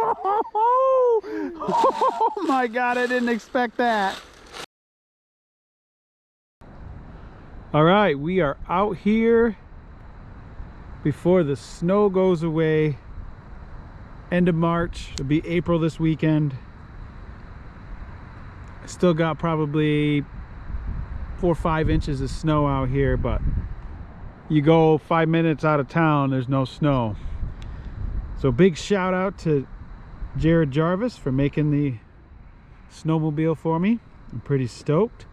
Oh my God, I didn't expect that. All right, we are out here before the snow goes away. End of March, it'll be April this weekend. I still got probably 4 or 5 inches of snow out here, but you go 5 minutes out of town, there's no snow. So big shout out to Jared Jarvis for making the snowmobile for me. I'm pretty stoked.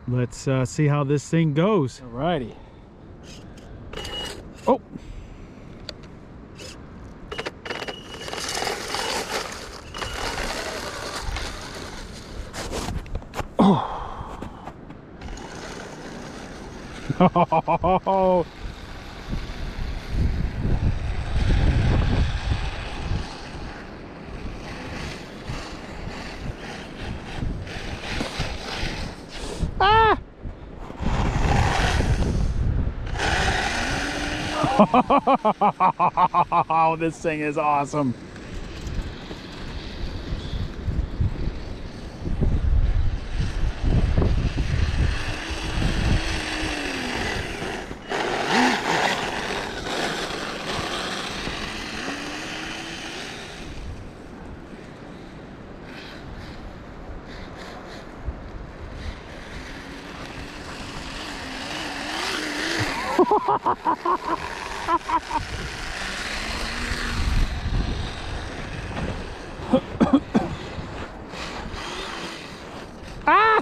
Let's see how this thing goes. Alrighty. Oh. Oh. Ah! Oh, this thing is awesome. Ah!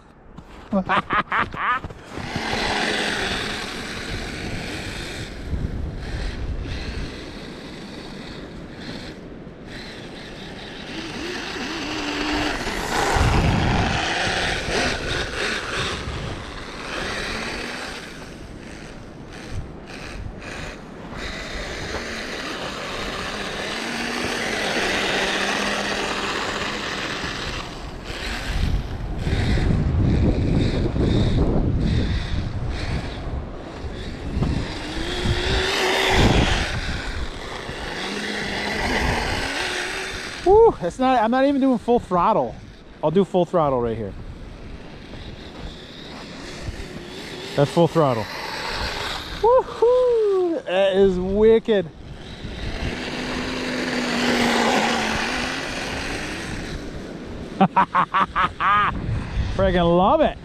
Woo, that's not, I'm not even doing full throttle. I'll do full throttle right here. That's full throttle. Woohoo! That is wicked. Friggin' love it.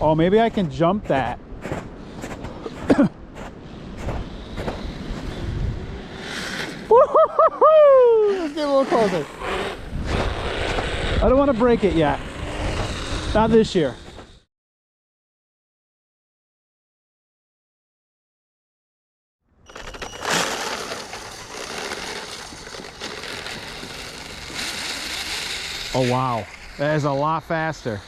Oh, maybe I can jump that. Let's get a little closer. I don't want to break it yet. Not this year. Oh wow, that is a lot faster.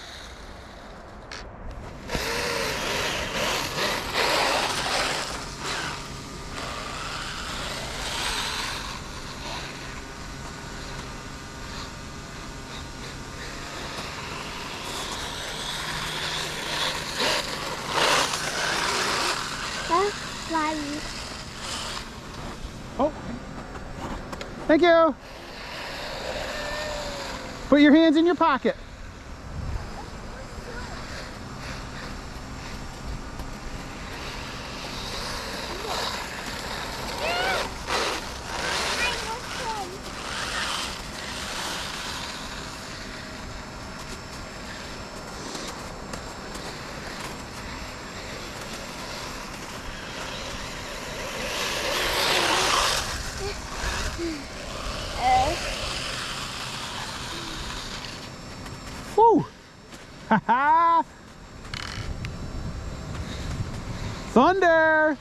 Oh, thank you. Put your hands in your pocket. Thunder!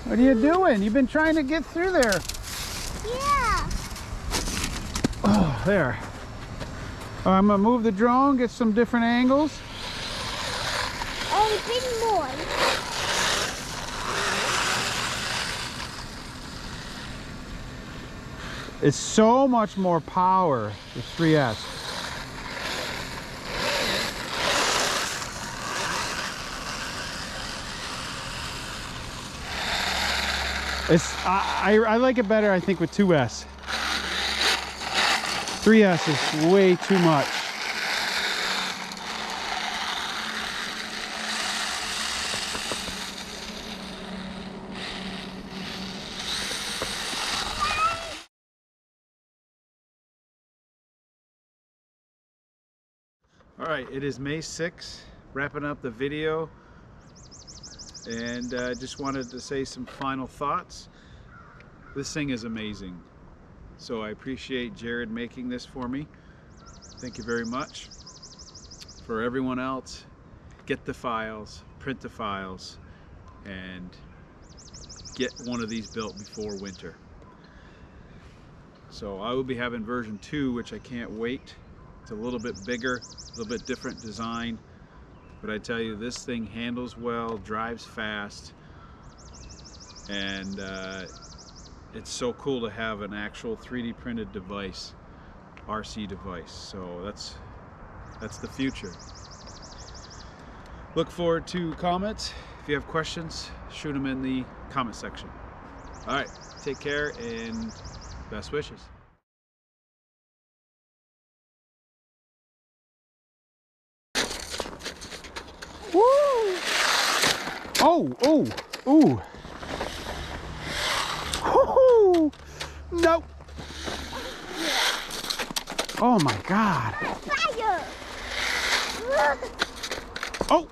What are you doing? You've been trying to get through there. Yeah. Oh, there. I'm gonna move the drone, get some different angles. And a bit more. It's so much more power, the 3S. I like it better, I think, with 2S. 3S is way too much. All right, it is May 6th, wrapping up the video, and just wanted to say some final thoughts. This thing is amazing, so I appreciate Jared making this for me. Thank you very much. For everyone else, get the files, print the files, and get one of these built before winter. So I will be having version 2, which I can't wait. It's a little bit bigger, a little bit different design, but I tell you, this thing handles well, drives fast, and it's so cool to have an actual 3D printed device, RC device. So that's the future. Look forward to comments. If you have questions, shoot them in the comment section. All right, take care and best wishes. Woo! Oh, oh, ooh. Woo-hoo! Nope. Oh my God. Fire! Oh.